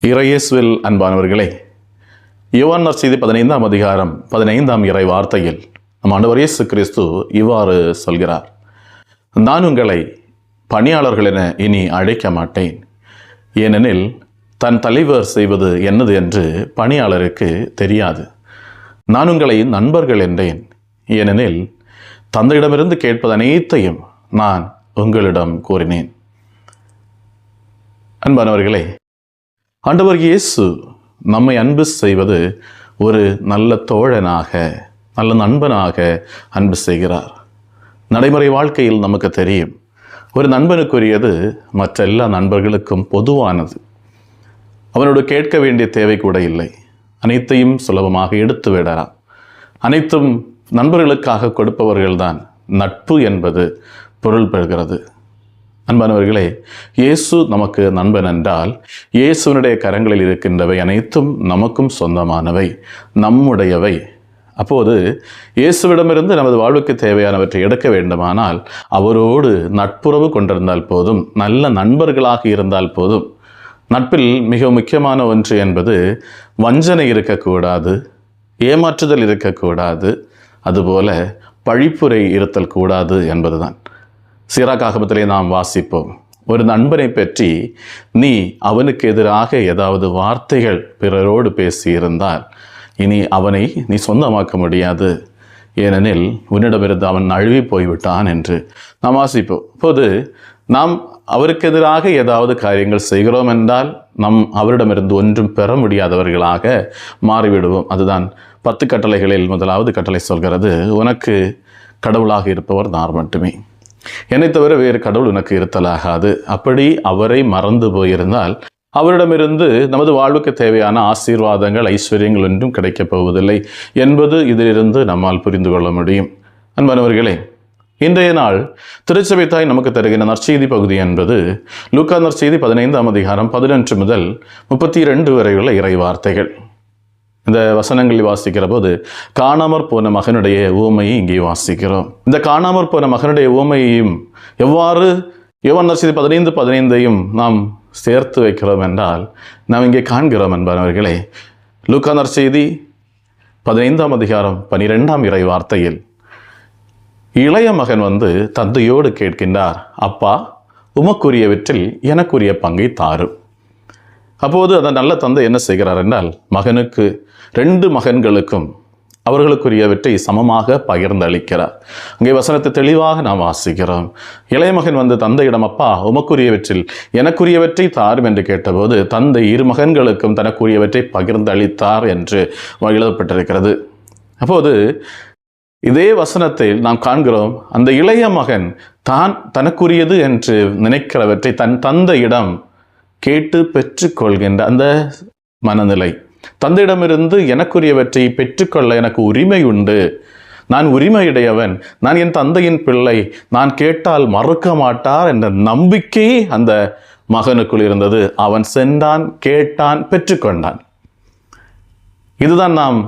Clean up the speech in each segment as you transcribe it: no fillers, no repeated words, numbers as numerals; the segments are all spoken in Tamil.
இறையேசுவில் அன்பானவர்களே, யோவான் நற்செய்தி 15ஆம் அதிகாரம் 15ஆம் இறை வார்த்தையில் நம் ஆண்டவர் இயேசு கிறிஸ்து இவ்வாறு சொல்கிறார். நான் உங்களை பணியாளர்கள் என இனி அழைக்க மாட்டேன், ஏனெனில் தன் தலைவர் செய்வது என்னது என்று பணியாளருக்கு தெரியாது. நான் உங்களை நண்பர்கள் என்றேன், ஏனெனில் தந்தையிடமிருந்து கேட்பது அனைத்தையும் நான் உங்களிடம் கூறினேன். அன்பானவர்களே, ஆண்டவர் இயேசு நம்மை அன்பு செய்வது ஒரு நல்ல தோழனாக, நல்ல நண்பனாக அன்பு செய்கிறார். நடைமுறை வாழ்க்கையில் நமக்கு தெரியும், ஒரு நண்பனுக்குரியது மற்ற எல்லா நண்பர்களுக்கும் பொதுவானது. அவனோடு கேட்க வேண்டிய தேவை கூட இல்லை, அனைத்தையும் சுலபமாக எடுத்து விடலாம். அனைத்தும் நண்பர்களுக்காக கொடுப்பவர்கள்தான் நட்பு என்பது பொருள் பெறுகிறது. அன்பானவர்களே, இயேசு நமக்கு நண்பன் என்றால் இயேசுனுடைய கரங்களில் இருக்கின்றவை அனைத்தும் நமக்கும் சொந்தமானவை, நம்முடையவை. அப்போது இயேசுவிடமிருந்து நமது வாழ்வுக்கு தேவையானவற்றை எடுக்க வேண்டுமானால் அவரோடு நட்புறவு கொண்டிருந்தால் போதும், நல்ல நண்பர்களாக இருந்தால் போதும். நட்பில் மிக முக்கியமான ஒன்று என்பது வஞ்சனை இருக்கக்கூடாது, ஏமாற்றுதல் இருக்கக்கூடாது, அதுபோல பழிப்புரை இருத்தல் கூடாது என்பதுதான். சீராக்காகமத்திலே நாம் வாசிப்போம், ஒரு நண்பனை பற்றி நீ அவனுக்கு எதிராக ஏதாவது வார்த்தைகள் பிறரோடு பேசியிருந்தால் இனி அவனை நீ சொந்தமாக்க முடியாது, ஏனெனில் உன்னிடமிருந்து அவன் நழுவி போய்விட்டான் என்று நாம் வாசிப்போம். அப்போது நாம் அவருக்கு எதிராக ஏதாவது காரியங்கள் செய்கிறோம் என்றால் அவரிடமிருந்து ஒன்றும் பெற முடியாதவர்களாக மாறிவிடுவோம். அதுதான் 10 கட்டளைகளில் முதலாவது கட்டளை சொல்கிறது, உனக்கு கடவுளாக இருப்பவர் நான் மட்டுமே, என்னை தவிர வேறு கடவுள் உனக்கு இருத்தலாகாது. அப்படி அவரை மறந்து போயிருந்தால் அவரிடமிருந்து நமது வாழ்வுக்கு தேவையான ஆசீர்வாதங்கள், ஐஸ்வர்யங்கள் ஒன்றும் கிடைக்கப் போவதில்லை என்பது இதிலிருந்து நம்மால் புரிந்து கொள்ள முடியும். அன்பானவர்களே, இன்றைய நாள் திருச்சபை தாய் நமக்கு தருகிற நற்செய்தி பகுதி என்பது லூக்கா நற்செய்தி 15ஆம் அதிகாரம் 11 முதல் 32 வரை உள்ள இறை வார்த்தைகள். இந்த வசனங்களில் வாசிக்கிற போது காணாமற் போன மகனுடைய உவமையை இங்கே வாசிக்கிறோம். இந்த காணாமற் போன மகனுடைய உவமையையும் எவ்வாறு யோவான் நற்செய்தி 15:15 நாம் சேர்த்து வைக்கிறோம் என்றால் நாம் இங்கே காண்கிறோம். என்பவர்களே, லூக்கா நற்செய்தி 15ஆம் அதிகாரம் 12ஆம் இறை வார்த்தையில் இளைய மகன் தந்தையோடு கேட்கின்றார், அப்பா, உமக்குரியவற்றில் எனக்குரிய பங்கை தாரும். அப்போது அந்த நல்ல தந்தை என்ன செய்கிறார் என்றால், மகனுக்கு 2 மகன்களுக்கும் அவர்களுக்குரியவற்றை சமமாக பகிர்ந்து அளிக்கிறார். அங்கே வசனத்தை தெளிவாக நாம் வாசிக்கிறோம். இளைய மகன் தந்தையிடம், அப்பா, உமக்குரியவற்றில் எனக்குரியவற்றை தாரும் என்று கேட்டபோது தந்தை 2 மகன்களுக்கும் தனக்குரியவற்றை பகிர்ந்து அளித்தார் என்று எழுதப்பட்டிருக்கிறது. அப்போது இதே வசனத்தில் நாம் காண்கிறோம், அந்த இளைய மகன் தனக்குரியது என்று நினைக்கிறவற்றை தன் தந்தையிடம் கேட்டு பெற்றுக்கொள்கின்ற அந்த மனநிலை. தந்தையிடமிருந்து எனக்குரியவற்றை பெற்றுக்கொள்ள எனக்கு உரிமை உண்டு, நான் உரிமையுடையவன், நான் என் தந்தையின் பிள்ளை, நான் கேட்டால் மறுக்க மாட்டார் என்ற நம்பிக்கை அந்த மகனுக்குள் இருந்தது. அவன் சென்றான், கேட்டான், பெற்றுக்கொண்டான். இதுதான் நாம்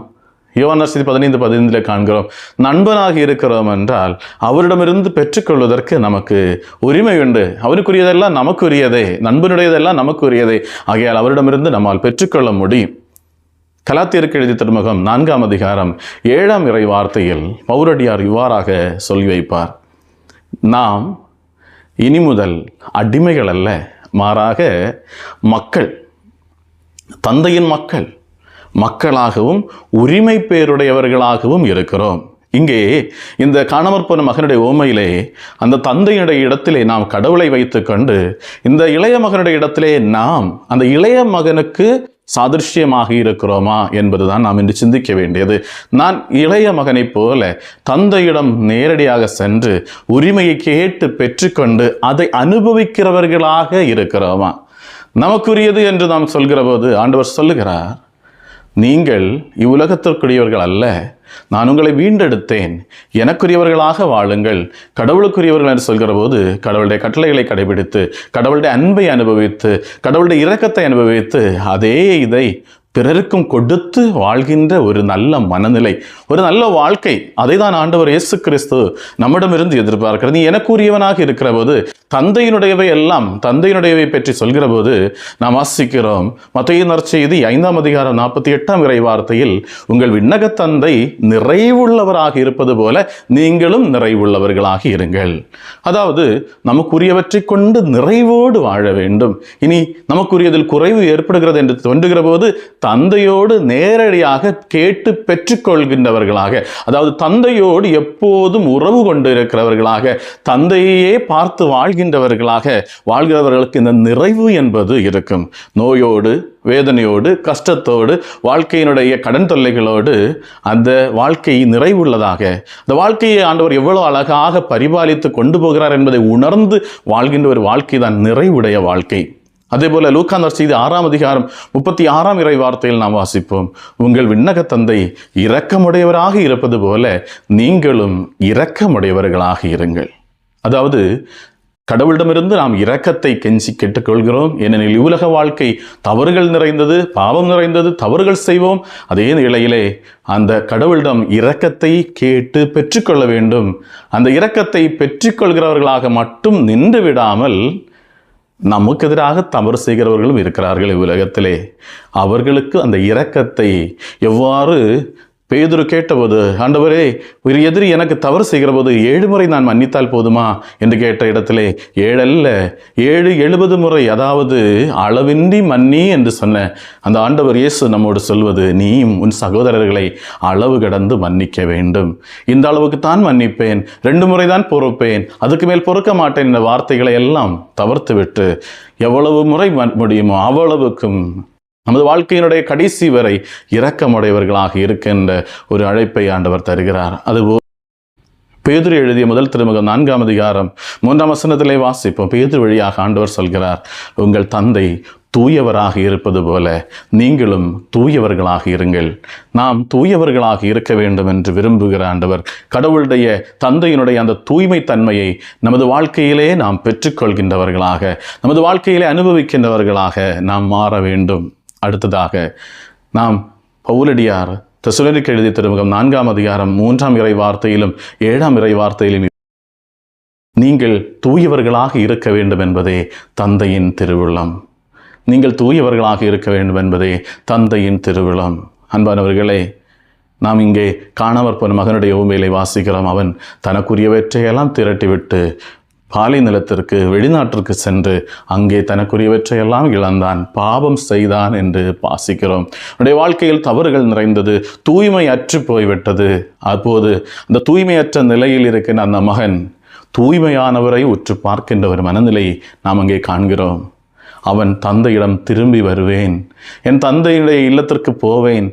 யோவான் நற்செய்தி 15:15 காண்கிறோம். நண்பனாக இருக்கிறோம் என்றால் அவரிடமிருந்து பெற்றுக்கொள்வதற்கு நமக்கு உரிமை உண்டு. அவனுக்குரியதெல்லாம் நமக்குரியதே, நண்பனுடையதெல்லாம் நமக்குரியதே. ஆகையால் அவரிடமிருந்து நம்மால் பெற்றுக்கொள்ள முடியும். கலாத்தியருக்கு எழுதிய திருமுகம் 4ஆம் அதிகாரம் 7ஆம் இறை வார்த்தையில் பவுலடியார் இவ்வாறாக சொல்லி வைப்பார், நாம் இனி முதல் அடிமைகள் அல்ல, மாறாக மக்கள், தந்தையின் மக்களாகவும் உரிமை பேருடையவர்களாகவும் இருக்கிறோம். இங்கே இந்த காணாமற் போன மகனுடைய உவமையிலே அந்த தந்தையுடைய இடத்திலே நாம் கடவுளை வைத்துக்கொண்டு இந்த இளைய மகனுடைய இடத்திலே நாம் அந்த இளைய மகனுக்கு சாதிருஷ்யமாக இருக்கிறோமா என்பதுதான் நாம் இன்று சிந்திக்க வேண்டியது. நான் இளைய மகனைப் போல தந்தையிடம் நேரடியாக சென்று உரிமையை கேட்டு பெற்றுக்கொண்டு அதை அனுபவிக்கிறவர்களாக இருக்கிறோமா? நமக்குரியது என்று நாம் சொல்கிற போது ஆண்டவர் சொல்லுகிறார், நீங்கள் இவ்வுலகத்திற்குரியவர்கள் அல்ல, நான் உங்களை வீண்டெடுத்தேன், எனக்குரியவர்களாக வாழுங்கள். கடவுளுக்குரியவர்கள் என்று சொல்கிற போது கடவுளுடைய கட்டளைகளை கடைபிடித்து, கடவுளுடைய அன்பை அனுபவித்து, கடவுளுடைய இரக்கத்தை அனுபவித்து, அதே இதை பிறருக்கும் கொடுத்து வாழ்கின்ற ஒரு நல்ல மனநிலை, ஒரு நல்ல வாழ்க்கை, அதை தான் ஆண்டவர் இயேசு கிறிஸ்து நம்மிடமிருந்து எதிர்பார்க்கிறது. நீ எனக்குரியவனாக இருக்கிற போது தந்தையினுடையவை எல்லாம், தந்தையினுடையவை பற்றி சொல்கிற போது நாம் வாசிக்கிறோம் மத்தேயு நற்செய்தி 5ஆம் அதிகாரம் 48ஆம் இறை வார்த்தையில், உங்கள் விண்ணக தந்தை நிறைவுள்ளவராக இருப்பது போல நீங்களும் நிறைவுள்ளவர்களாக இருங்கள். அதாவது நமக்குரியவற்றை கொண்டு நிறைவோடு வாழ வேண்டும். இனி நமக்குரியதில் குறைவு ஏற்படுகிறது என்று தோன்றுகிற போது தந்தையோடு நேரடியாக கேட்டு பெற்றுக்கொள்கின்றவர்களாக, அதாவது தந்தையோடு எப்போதும் உறவு கொண்டு இருக்கிறவர்களாக, தந்தையே பார்த்து வாழ்கின்றவர்களாக வாழ்கிறவர்களுக்கு இந்த நிறைவு என்பது இருக்கும். நோயோடு, வேதனையோடு, கஷ்டத்தோடு, வாழ்க்கையினுடைய கடன் தொல்லைகளோடு அந்த வாழ்க்கை நிறைவுள்ளதாக, அந்த வாழ்க்கையை ஆண்டவர் எவ்வளவு அழகாக பரிபாலித்து கொண்டு போகிறார் என்பதை உணர்ந்து வாழ்கின்ற ஒரு வாழ்க்கை தான் நிறைவுடைய வாழ்க்கை. அதே போல லூக்கா நற்செய்தி 6ஆம் அதிகாரம் 36ஆம் இறை வார்த்தையில் நாம் வாசிப்போம், உங்கள் விண்ணக தந்தை இரக்கமுடையவராக இருப்பது போல நீங்களும் இரக்கமுடையவர்களாக இருங்கள். அதாவது கடவுளிடமிருந்து நாம் இரக்கத்தை கெஞ்சி கேட்டுக்கொள்கிறோம். ஏனெனில் இவ்வுலக வாழ்க்கை தவறுகள் நிறைந்தது, பாவம் நிறைந்தது, தவறுகள் செய்வோம். அதே நிலையிலே அந்த கடவுளிடம் இரக்கத்தை கேட்டு பெற்றுக்கொள்ள வேண்டும். அந்த இரக்கத்தை பெற்றுக்கொள்கிறவர்களாக மட்டும் நின்று விடாமல் நமக்கு எதிராக தவறு செய்கிறவர்களும் இருக்கிறார்கள் இவ்வுலகத்திலே. அவர்களுக்கு அந்த இரக்கத்தை எவ்வாறு பேதுரு கேட்டபோது, ஆண்டவரே, ஒரு எதிரி எனக்கு தவறு செய்கிற போது 7 முறை நான் மன்னித்தால் போதுமா என்று கேட்ட இடத்திலே 7 அல்ல 70 முறை, அதாவது அளவின்றி மன்னி என்று சொன்ன அந்த ஆண்டவர் இயேசு நம்மோடு சொல்வது, நீயும் உன் சகோதரர்களை அளவு கடந்து மன்னிக்க வேண்டும். இந்த அளவுக்கு தான் மன்னிப்பேன், 2 முறை தான் பொறுப்பேன், அதுக்கு மேல் பொறுக்க மாட்டேன் என்ற வார்த்தைகளை எல்லாம் தவிர்த்து விட்டு எவ்வளவு முறை முடியுமோ அவ்வளவுக்கும் நமது வாழ்க்கையினுடைய கடைசி வரை இரக்கமுடையவர்களாக இருக்கின்ற ஒரு அழைப்பை ஆண்டவர் தருகிறார். அதுபோல் பேதுரு எழுதிய முதல் திருமுகம் 4ஆம் அதிகாரம் 3ஆம் வசனத்திலே வாசிப்போம். பேதுரு வழியாக ஆண்டவர் சொல்கிறார், உங்கள் தந்தை தூயவராக இருப்பது போல நீங்களும் தூயவர்களாக இருங்கள். நாம் தூயவர்களாக இருக்க வேண்டும் என்று விரும்புகிற ஆண்டவர் கடவுளுடைய தந்தையினுடைய அந்த தூய்மை தன்மையை நமது வாழ்க்கையிலே நாம் பெற்றுக்கொள்கின்றவர்களாக, நமது வாழ்க்கையிலே அனுபவிக்கின்றவர்களாக நாம் மாற வேண்டும். அடுத்ததாக நாம் பவுலடியார் தெசலோனிக்கேயருக்கு எழுதிய திருமுகம் 4ஆம் அதிகாரம் 3ஆம் இறை வார்த்தையிலும் 7ஆம் இறை வார்த்தையிலும், நீங்கள் தூயவர்களாக இருக்க வேண்டும் என்பதே தந்தையின் திருவுளம். நீங்கள் தூயவர்களாக இருக்க வேண்டும் என்பதே தந்தையின் திருவுளம். அன்பானவர்களே, நாம் இங்கே காணாமற் போன மகனுடைய உண்மையிலே வாசிக்கிறோம். அவன் தனக்குரியவற்றையெல்லாம் திரட்டிவிட்டு பாலை நிலத்திற்கு, வெளிநாட்டிற்கு சென்று அங்கே தனக்குரியவற்றையெல்லாம் இழந்தான், பாவம் செய்தான் என்று வாசிக்கிறோம். அவனுடைய வாழ்க்கையில் தவறுகள் நிறைந்தது, தூய்மை அற்று போய்விட்டது. அப்போது அந்த தூய்மையற்ற நிலையில் இருக்கிற அந்த மகன் தூய்மையானவரை உற்று பார்க்கின்ற ஒரு மனநிலையை நாம் அங்கே காண்கிறோம். அவன் தந்தையிடம் திரும்பி வருவேன், என் தந்தையுடைய இல்லத்திற்கு போவேன்,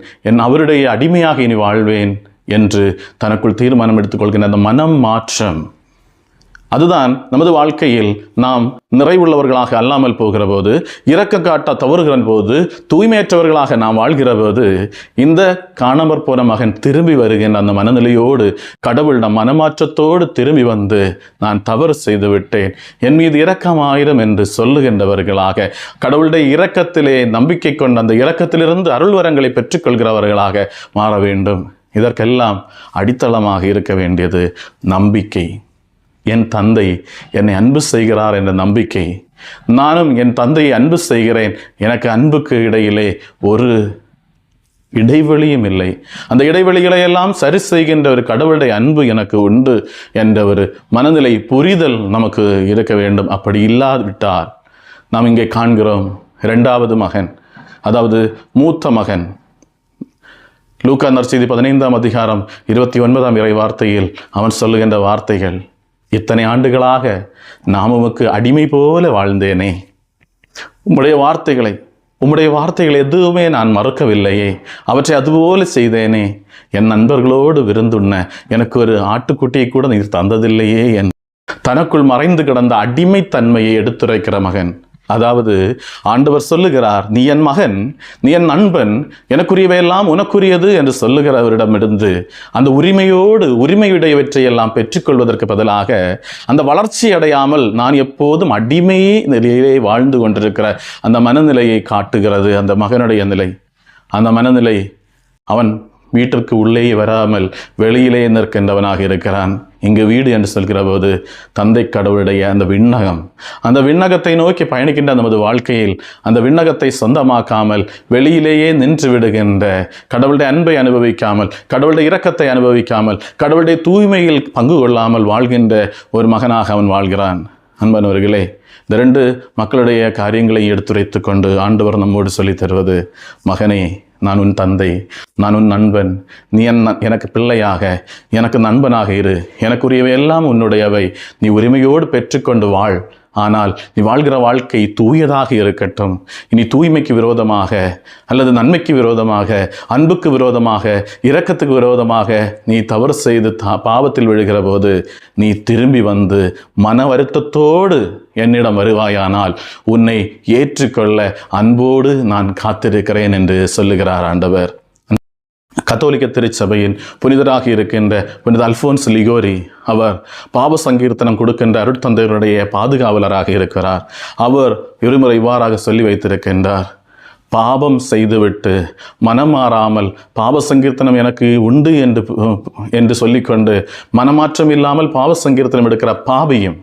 அவருடைய அடிமையாக இனி வாழ்வேன் என்று தனக்குள் தீர்மானம் எடுத்துக்கொள்கின்ற அந்த மனம் மாற்றம், அதுதான் நமது வாழ்க்கையில் நாம் நிறைவுள்ளவர்களாக அல்லாமல் போகிற போது, இரக்க காட்ட தவறுகிற போது, தூய்மையற்றவர்களாக நாம் வாழ்கிற போது, இந்த காணாமற் போன மகன் திரும்பி வருகின்ற அந்த மனநிலையோடு, கடவுளிடம் மனமாற்றத்தோடு திரும்பி வந்து, நான் தவறு செய்து விட்டேன், என் மீது இரக்கமாயிரம் என்று சொல்லுகின்றவர்களாக, கடவுளுடைய இரக்கத்திலே நம்பிக்கை கொண்ட அந்த இரக்கத்திலிருந்து அருள்வரங்களை பெற்றுக்கொள்கிறவர்களாக மாற வேண்டும். இதற்கெல்லாம் அடித்தளமாக இருக்க வேண்டியது நம்பிக்கை. என் தந்தை என்னை அன்பு செய்கிறார் என்ற நம்பிக்கை. நானும் என் தந்தையை அன்பு செய்கிறேன், எனக்கு அன்புக்கு இடையிலே ஒரு இடைவெளியும் இல்லை, அந்த இடைவெளிகளை எல்லாம் சரி செய்கின்ற ஒரு கடவுளுடைய அன்பு எனக்கு உண்டு என்ற ஒரு மனநிலை, புரிதல் நமக்கு இருக்க வேண்டும். அப்படி இல்லாவிட்டால் நாம் இங்கே காண்கிறோம் 2வது மகன், அதாவது மூத்த மகன். லூக்கா நற்செய்தி 15ஆம் அதிகாரம் 29ஆம் இறை வார்த்தையில் அவன் சொல்லுகின்ற வார்த்தைகள், இத்தனை ஆண்டுகளாக நான் உமக்கு அடிமை போல வாழ்ந்தேனே, உம்முடைய வார்த்தைகளை எதுவுமே நான் மறக்கவில்லையே, அவற்றை அதுபோல செய்தேனே, என் நண்பர்களோடு விருந்துண்ண எனக்கு ஒரு ஆட்டுக்குட்டியை கூட நீர் தந்ததில்லையே என் தனக்குள் மறைந்து கிடந்த அடிமைத்தன்மையை எடுத்துரைக்கிற மகன். அதாவது ஆண்டவர் சொல்லுகிறார், நீ என் மகன், நீ என் நண்பன், எனக்குரியவையெல்லாம் உனக்குரியது என்று சொல்லுகிறவரிடமிருந்து அந்த உரிமையுடையவற்றையெல்லாம் பெற்றுக்கொள்வதற்கு பதிலாக அந்த வளர்ச்சி அடையாமல் நான் எப்போதும் அடிமை நிலையிலே வாழ்ந்து கொண்டிருக்கிற அந்த மனநிலையை காட்டுகிறது அந்த மகனுடைய நிலை. அந்த மனநிலை அவன் வீட்டிற்கு உள்ளேயே வராமல் வெளியிலே நிற்கின்றவனாக இருக்கிறான். இங்கு வீடு என்று சொல்கிற போது தந்தை கடவுளுடைய அந்த விண்ணகம், அந்த விண்ணகத்தை நோக்கி பயணிக்கின்ற நமது வாழ்க்கையில் அந்த விண்ணகத்தை சொந்தமாக்காமல் வெளியிலேயே நின்று விடுகின்ற, கடவுளுடைய அன்பை அனுபவிக்காமல், கடவுளுடைய இரக்கத்தை அனுபவிக்காமல், கடவுளுடைய தூய்மையில் பங்கு கொள்ளாமல் வாழ்கின்ற ஒரு மகனாக அவன் வாழ்கிறான். அன்பானவர்களே, இந்த 2 மக்களுடைய காரியங்களை எடுத்துரைத்து கொண்டு ஆண்டவர் நம்மோடு சொல்லித் தருவது, மகனே, நான் உன் தந்தை, நான் உன் நண்பன், நீ எனக்கு பிள்ளையாக, எனக்கு நண்பனாக இரு, எனக்குரியவை எல்லாம் உன்னுடையவை, நீ உரிமையோடு பெற்றுக்கொண்டு வாழ். ஆனால் நீ வாழ்கிற வாழ்க்கை தூயதாக இருக்கட்டும். இனி தூய்மைக்கு விரோதமாக அல்லது நன்மைக்கு விரோதமாக, அன்புக்கு விரோதமாக, இரக்கத்துக்கு விரோதமாக நீ தவறு செய்து பாவத்தில் விழுகிற போது நீ திரும்பி வந்து மன வருத்தத்தோடு என்னிடம் வருவாயானால் உன்னை ஏற்றுக்கொள்ள அன்போடு நான் காத்திருக்கிறேன் என்று சொல்லுகிறார் ஆண்டவர். கத்தோலிக்க திருச்சபையின் புனிதராக இருக்கின்ற புனித அல்போன்ஸ் லிகோரி, அவர் பாவ சங்கீர்த்தனம் கொடுக்கின்ற அருட்தந்தையருடைய பாதுகாவலராக இருக்கிறார். அவர் இருமுறை இவ்வாறாக சொல்லி வைத்திருக்கின்றார், பாவம் செய்துவிட்டு மனம் மாறாமல் பாவ சங்கீர்த்தனம் எனக்கு உண்டு என்று சொல்லிக்கொண்டு மனமாற்றம் இல்லாமல் பாவ சங்கீர்த்தனம் எடுக்கிற பாவியும்,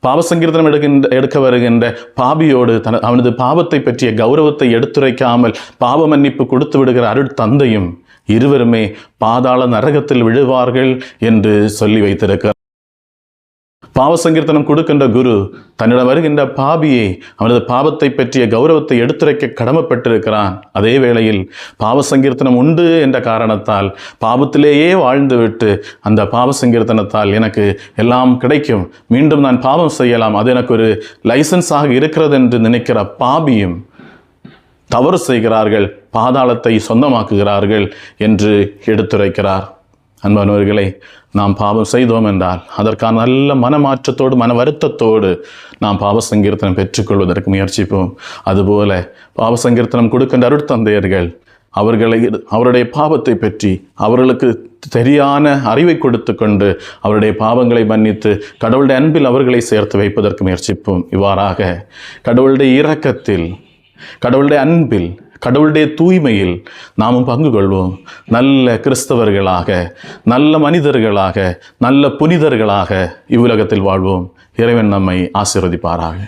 பாவ சங்கீர்த்தனம் எடுக்க வருகின்ற பாபியோடு அவனது பாவத்தை பற்றிய கௌரவத்தை எடுத்துரைக்காமல் பாவ மன்னிப்பு கொடுத்து விடுகிற அருட்தந்தையும் இருவருமே பாதாள நரகத்தில் விழுவார்கள் என்று சொல்லி வைத்திருக்கிறார். பாவ சங்கீர்த்தனம் கொடுக்கின்ற குரு தன்னிடம் வருகின்ற பாபியை அவனது பாவத்தை பற்றிய கௌரவத்தை எடுத்துரைக்க கடமைப்பட்டிருக்கிறான். அதே வேளையில் பாவ சங்கீர்த்தனம் உண்டு என்ற காரணத்தால் பாவத்திலேயே வாழ்ந்துவிட்டு அந்த பாவ சங்கீர்த்தனத்தால் எனக்கு எல்லாம் கிடைக்கும், மீண்டும் நான் பாவம் செய்யலாம், அது எனக்கு ஒரு லைசன்ஸாக இருக்கிறது என்று நினைக்கிற பாபியும் தவறு செய்கிறார்கள், பாதாளத்தை சொந்தமாக்குகிறார்கள் என்று எடுத்துரைக்கிறார். அன்பானவர்களே, நாம் பாவம் செய்தோம் என்றால் அதற்கான நல்ல மனமாற்றத்தோடு மன வருத்தத்தோடு நாம் பாவ சங்கீர்த்தனம் பெற்றுக்கொள்வதற்கு முயற்சிப்போம். அதுபோல பாவ சங்கீர்த்தனம் கொடுக்கின்ற அருட்தந்தையர்கள் அவருடைய பாவத்தை பற்றி அவர்களுக்கு சரியான அறிவை கொடுத்து கொண்டு அவருடைய பாவங்களை மன்னித்து கடவுளுடைய அன்பில் அவர்களை சேர்த்து வைப்பதற்கு முயற்சிப்போம். இவ்வாறாக கடவுளுடைய இரக்கத்தில், கடவுளுடைய அன்பில், கடவுளுடைய தூய்மையில் நாமும் பங்கு கொள்வோம். நல்ல கிறிஸ்தவர்களாக, நல்ல மனிதர்களாக, நல்ல புனிதர்களாக இவ்வுலகத்தில் வாழ்வோம். இறைவன் நம்மை ஆசீர்வதிப்பாராக.